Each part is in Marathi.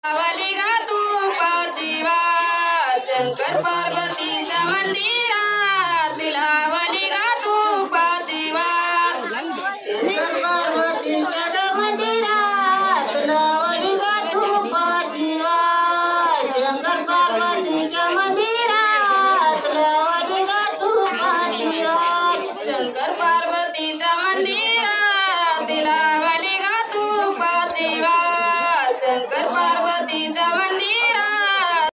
लावली गा तुपाची वात शंकर पार्वतीच्या मंदिरात लावली गा तुपाची वात शंकर पार्वतीच्या मंदिरात लावली गा तुपाची वात शंकर पार्वतीच्या मंदिरात लावली गा तुपाची वात शंकर पार्वतीच्या मंदिरात लावली गा तुपाची वात शंकर पार्वतीच्या मंदिरात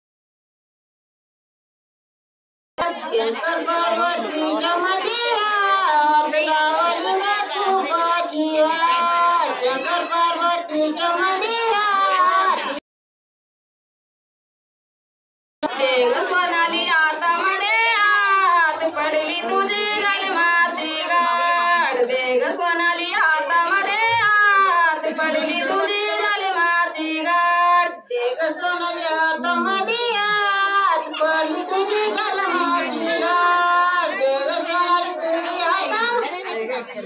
शंकर पार्वतीच्या मंदिरात लावली गा तुपाची वात शंकर पार्वतीच्या मंदिरात देग सोनाली आता मध्ये आत पडली तुझी जन्माची गाठ देग सोनाली आता मध्ये आत पडली तुझी जन्माची गाठ देग सोनाली आता मदियात पडली तुझी जन्माची गाठ देग सोनाली तुझी आता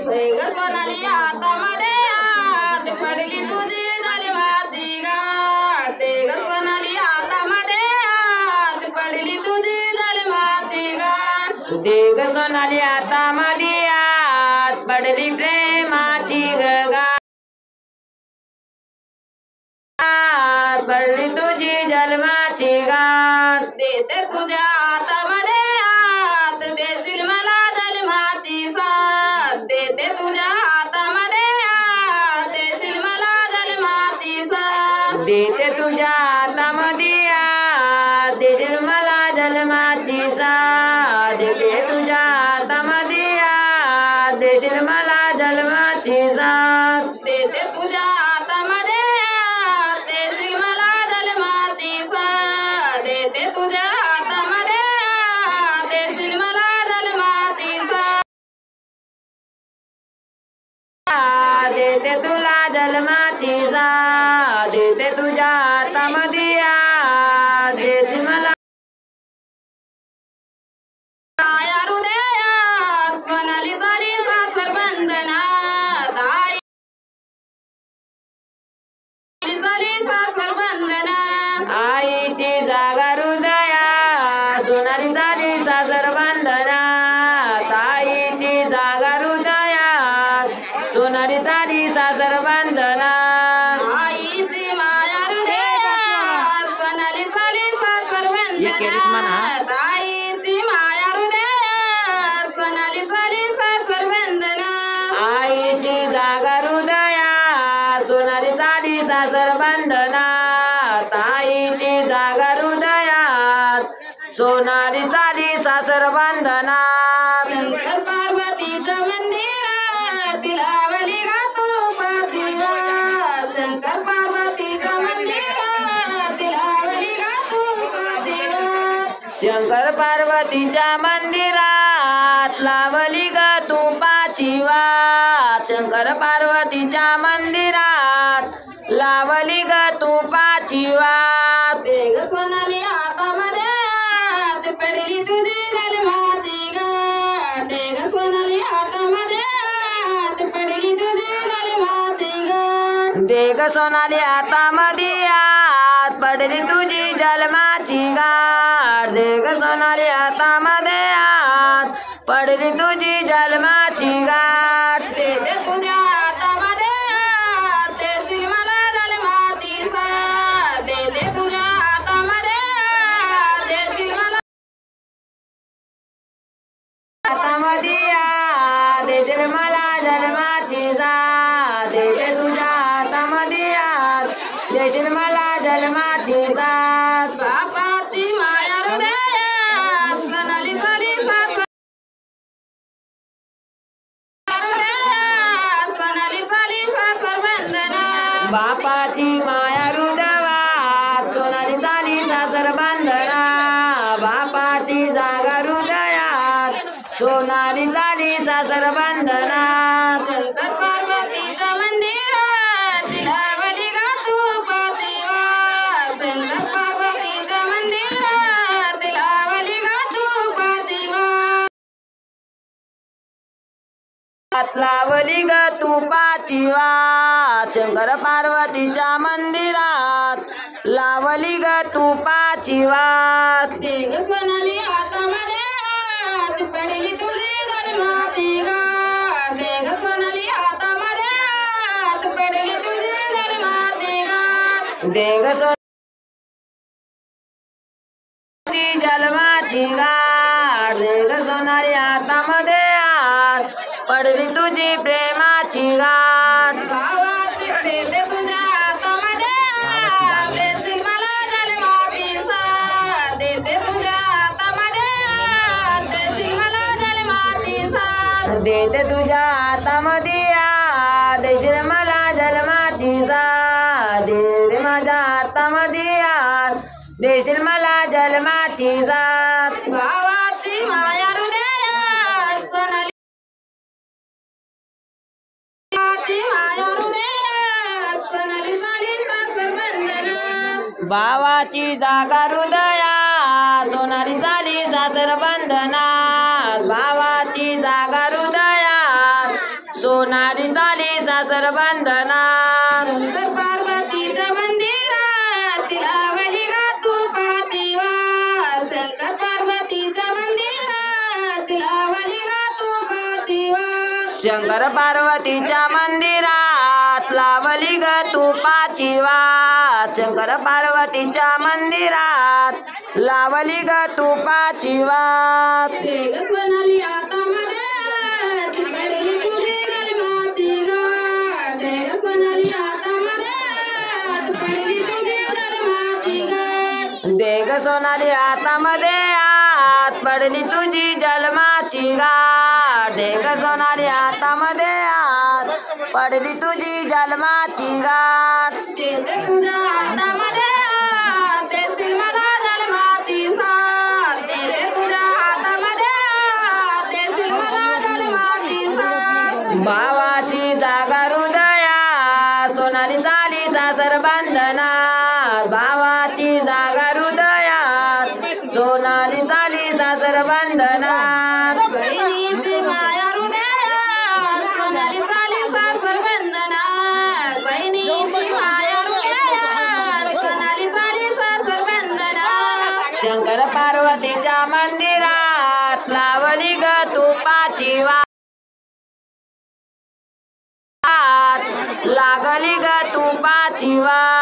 देग सोनाली आता मध्ये आत पडली तुझी जन्माची गाठ देग सोनाली आता मध्ये आत पडली तुझी जन्माची गाठ देग सोनाली आता मदियात पडली प्रेमाची गाठ पडली तुझी जन्माची गाठ देते तुझ्या हातामध्ये हात देशील मला जन्माची साथ देते तुझ्या हातामध्ये हात देशील मला जन्माची साथ देते तुझ्या हातामध्ये हात देशील मला जन्माची साथ देते तुझ्या हातामध्ये हात देशील मला जन्माची साथ देते तुझ्या हातामध्ये हात देशील मला जन्माची साथ देते तुझ्या हातामध्ये हात देशील मला जन्माची साथ देते तुला जन्माची साथ देते तुझ्या हातामध्ये हात देशील मला माया हृदयात सोनाली झाली साखर बंधनात आई झाली साखर बंधनात आईची जागा हृदयात सोनाली झाली सासर बंधनात आईची जागा हृदयात सोनाली झाली सासर बंधनात आईची माया हृदयात सोनाली झाली साखर बंधनात आईची माया हृदयात सोनाली झाली साखर बंधनात आईची जागा हृदयात सोनाली झाली सासर बंधनात आईची जागा हृदयात सोनाली झाली सासर बंधनात शंकर पार्वतीच्या मंदिरात लावली गा तुपाची वात शंकर पार्वतीच्या मंदिरात लावली गा तुपाची वात शंकर पार्वतीच्या मंदिरात लावली ग तुपाची वात शंकर पार्वतीच्या मंदिरात लावली ग तुपाची वात देग सोनाली हातामध्ये हात पडली तुझी जन्माची गाठ देग सोनाली हातामध्ये हात पडली तुझी जन्माची गाठ देग सोनाली हातामध्ये हात पडली तुझी जन्माची गाठ देग सोनाली हातामध्ये हात पडली तुझी जन्माची गाठ देते तुझ्या हातामध्ये हात देशील मला जन्माची साथ देते तुझ्या हातामध्ये हात देशील मला हातामध्ये हात देशील मला जन्माची साथ देते तुझ्या हातामध्ये हात देशील मला जन्माची साथ बापाची माया हृदयात सोनाली झाली साखर हृदयात सोनाली झाली साखर बंधनात बापाची माया हृदयात सोनाली झाली सासर बंधना बापाची जागा हृदयात सोनाली झाली सासर बंधना शंकर पार्वतीच्या मंदिरात लावली गा तुपाची वात शंकर पार्वतीच्या मंदिरात लावली गा तुपाची वात लावली ग तुपाची वात शंकर पार्वतीच्या मंदिरात लावली ग तुपाची वात देग सोनाली हातामध्ये हात पडली तुझी जन्माची गाठ देग सोनाली हातामध्ये हात पडली तुझी जन्माची गाठ देग जन्माची गाठ देग सोनारी हातामध्ये हात पडली तुझी प्रेमाची गाठ भावाची देते तुझ्या हातामध्ये हात देशील मला जन्माची साथ देते तुझ्या हातामध्ये हात देशील मला जन्माची साथ देते तुझ्या हातामध्ये हात देशील मला जन्माची साथ दे माझ्या हातामध्ये हात देशील मला जन्माची साथ भावाची माया हृदयात सोनाली माया हृदयात सोनाली झाली सासर बंधन भावाची जागा हृदयात सोनारी झाली सासर बंधनात भावाची जागा हृदयात सोनारी झाली सासर बंधनात शंकर पार्वतीच्या मंदिरात लावली ग तुपाची वात शंकर पार्वतीच्या मंदिरात लावली ग तुपाची वात शंकर पार्वतीच्या मंदिरात लावली ग तुपाची वात शंकर पार्वतीच्या मंदिरात लावली ग तुपाची वात देग सोनाली हातामध्ये हात पडली तुझी जन्माची गाठ देग सोनाली हातामध्ये हात पडली तुझी जन्माची गाठ देग सोनारी हातामध्ये हात पडली तुझी जन्माची गाठ देग सोनारी हातामध्ये हात पडली तुझी जन्माची गाठ देते तुझ्या हातामध्ये हात देशील मला जन्माची साथ देते तुझ्या हातामध्ये हात देशील मला जन्माची साथ भावाची जागा हृदयात सोनारी झाली सासर बंधनात भावाची जागा हृदयात सोनारी झाली सासर बंधनात बहिणीची माया हृदयात सोनाली झाली सासर बंधनात बहिणीची माया हृदयात सोनाली झाली सासर बंधनात शंकर पार्वतीच्या मंदिरात लावली ग तुपाची वात लागली ग तुपाची वात